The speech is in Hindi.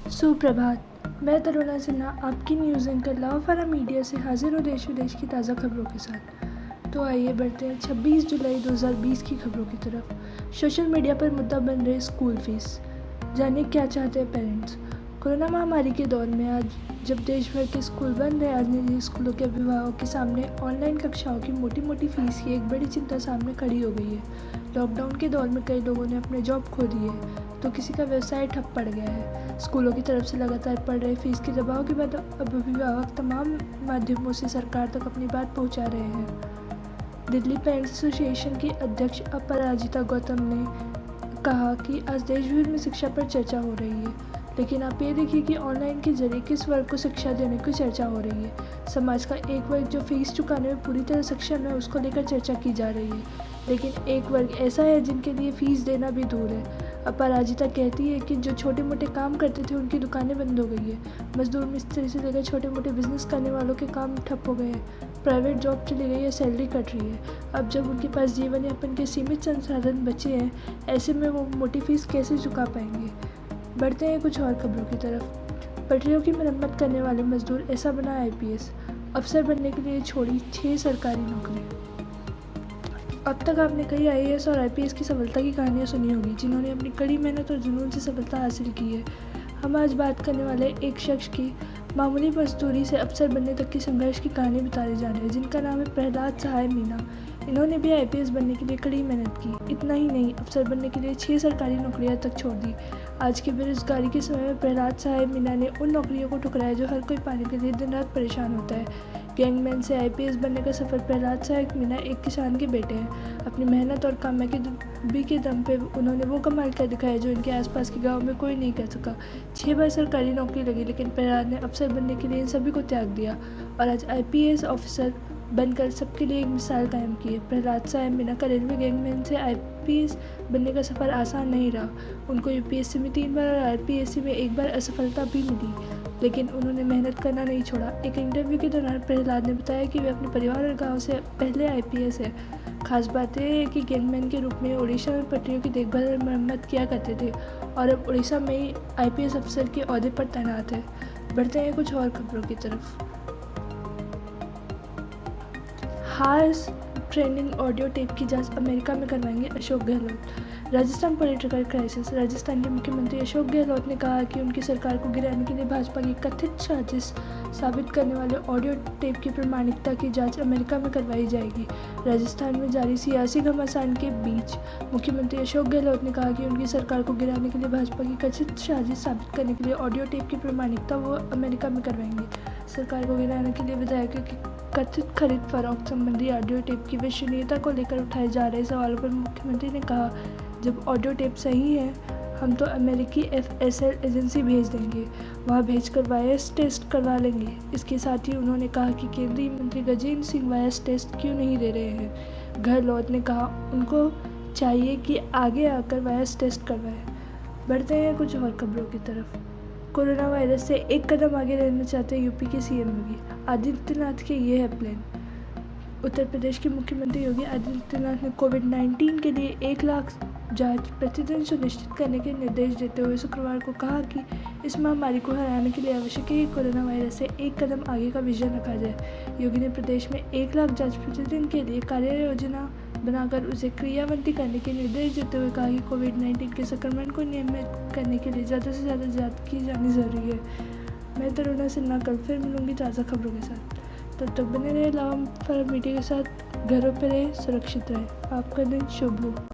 सुप्रभात। मैं तरुणा सिन्हा आपकी न्यूज़ एंकर लावा फरा मीडिया से हाजिर हूँ देश विदेश की ताज़ा खबरों के साथ। तो आइए बढ़ते हैं 26 जुलाई 2020 की खबरों की तरफ। सोशल मीडिया पर मुद्दा बन रहे स्कूल फीस, जानिए क्या चाहते हैं पेरेंट्स। कोरोना महामारी के दौर में आज जब देश भर के स्कूल बंद हैं, आज निजी स्कूलों के अभिभावकों के सामने ऑनलाइन कक्षाओं की मोटी मोटी फीस की एक बड़ी चिंता सामने खड़ी हो गई है। लॉकडाउन के दौर में कई लोगों ने अपने जॉब खो दी है तो किसी का व्यवसाय ठप पड़ गया है। स्कूलों की तरफ से लगातार पड़ रहे फीस के दबाव के बाद अब अभिभावक तमाम माध्यमों से सरकार तक अपनी बात पहुंचा रहे हैं। दिल्ली पेरेंट्स एसोसिएशन की अध्यक्ष अपराजिता गौतम ने कहा कि आज देश भर में शिक्षा पर चर्चा हो रही है, लेकिन आप ये देखिए कि ऑनलाइन के जरिए किस वर्ग को शिक्षा देने की चर्चा हो रही है। समाज का एक वर्ग जो फीस चुकाने में पूरी तरह सक्षम है, उसको लेकर चर्चा की जा रही है, लेकिन एक वर्ग ऐसा है जिनके लिए फीस देना भी दूर है। अपराजिता कहती है कि जो छोटे मोटे काम करते थे उनकी दुकानें बंद हो गई है। मजदूर मिस्त्री से लेकर छोटे मोटे बिजनेस करने वालों के काम ठप हो गए हैं। प्राइवेट जॉब चली गई है, सैलरी कट रही है। अब जब उनके पास जीवन यापन के सीमित संसाधन बचे हैं, ऐसे में वो मोटी फीस कैसे चुका पाएंगे। बढ़ते हैं कुछ और खबरों की तरफ। पटरियों की मरम्मत करने वाले मजदूर ऐसा बना IPS, अफसर बनने के लिए छोड़ी 6 सरकारी नौकरी। अब तक आपने कई IAS और IPS की सफलता की कहानियां सुनी होगी, जिन्होंने अपनी कड़ी मेहनत और जुनून से सफलता हासिल की है। हम आज बात करने वाले एक शख्स की मामूली मजदूरी से अफसर बनने तक की संघर्ष की कहानी बताने जा रहे हैं, जिनका नाम है प्रहलाद सहाय मीणा। इन्होंने भी IPS बनने के लिए कड़ी मेहनत की। इतना ही नहीं, अफसर बनने के लिए 6 सरकारी नौकरियां तक छोड़ दी। आज की बेरोजगारी के समय में प्रहलाद सहाय मीणा ने उन नौकरियों को ठुकराया जो हर कोई पाने के लिए दिन रात परेशान होता है। गैंगमैन से IPS बनने का सफर प्रहलाद सहाय मीणा एक किसान के बेटे हैं। अपनी मेहनत और कामयाबी के दम पे उन्होंने वो कमाल कर दिखाया जो इनके आसपास के गांव में कोई नहीं कर सका। 6 बार सरकारी नौकरी लगी, लेकिन प्रहलाद ने अफसर बनने के लिए इन सभी को त्याग दिया और आज IPS ऑफिसर बनकर सबके लिए एक मिसाल कायम की है। प्रहलाद सहाय मीणा का रेलवे गैंगमैन से IPS बनने का सफ़र आसान नहीं रहा। उनको UPSC में 3 बार और RPSC में 1 बार असफलता भी मिली, लेकिन उन्होंने मेहनत करना नहीं छोड़ा। एक इंटरव्यू के दौरान प्रहलाद ने बताया कि वे अपने परिवार और गांव से पहले IPS है। खास बात यह है कि गैंगमैन के रूप में उड़ीसा में पटरियों की देखभाल और मरम्मत किया करते थे और अब उड़ीसा में ही IPS अफसर के ओहदे पर तैनात है। बढ़ते हैं कुछ और खबरों की तरफ। हार्स ट्रेंडिंग ऑडियो टेप की जांच अमेरिका में करवाएंगे अशोक गहलोत। Rajasthan political crisis. राजस्थान के मुख्यमंत्री अशोक गहलोत ने कहा कि उनकी सरकार को गिराने के लिए भाजपा की कथित साजिश साबित करने वाले ऑडियो टेप की प्रामाणिकता की जांच अमेरिका में करवाई जाएगी। राजस्थान में जारी सियासी घमासान के बीच मुख्यमंत्री अशोक गहलोत ने कहा कि उनकी सरकार को गिराने के लिए भाजपा की कथित साजिश साबित करने के लिए ऑडियो टेप की प्रामाणिकता वो अमेरिका में करवाएंगे। सरकार को गिराने के लिए विधायकों की कथित खरीद फरोख्त संबंधी ऑडियो टेप की विश्वसनीयता को लेकर उठाए जा रहे सवालों पर मुख्यमंत्री ने कहा, जब ऑडियो टेप सही है हम तो अमेरिकी FSL एजेंसी भेज देंगे, वहां भेजकर वायस टेस्ट करवा लेंगे। इसके साथ ही उन्होंने कहा कि केंद्रीय मंत्री गजेंद्र सिंह वायस टेस्ट क्यों नहीं दे रहे हैं। गहलोत ने कहा उनको चाहिए कि आगे आकर वायस टेस्ट करवाएं। बढ़ते हैं कुछ और खबरों की तरफ। कोरोना वायरस से एक कदम आगे रहना चाहते हैं यूपी के CM योगी आदित्यनाथ के ये है प्लान। उत्तर प्रदेश के मुख्यमंत्री योगी आदित्यनाथ ने कोविड-19 के लिए 1 लाख जांच प्रतिदिन सुनिश्चित करने के निर्देश देते हुए शुक्रवार को कहा कि इस महामारी को हराने के लिए आवश्यक है कि कोरोना वायरस से एक कदम आगे का विजन रखा जाए। योगी ने प्रदेश में 1 लाख जांच प्रतिदिन के लिए कार्य योजना बनाकर उसे क्रियान्वित करने के निर्देश देते हुए कहा कि कोविड-19 के संक्रमण को नियमित करने के लिए ज़्यादा से ज़्यादा जांच की जानी जरूरी है। मैं तरुणा सिन्हा कल फिर मिलूंगी ताज़ा खबरों के साथ। तब तक बने रहे लावा फरा मीडिया के साथ। घरों पर रहे, सुरक्षित रहे। आपका दिन शुभ हो।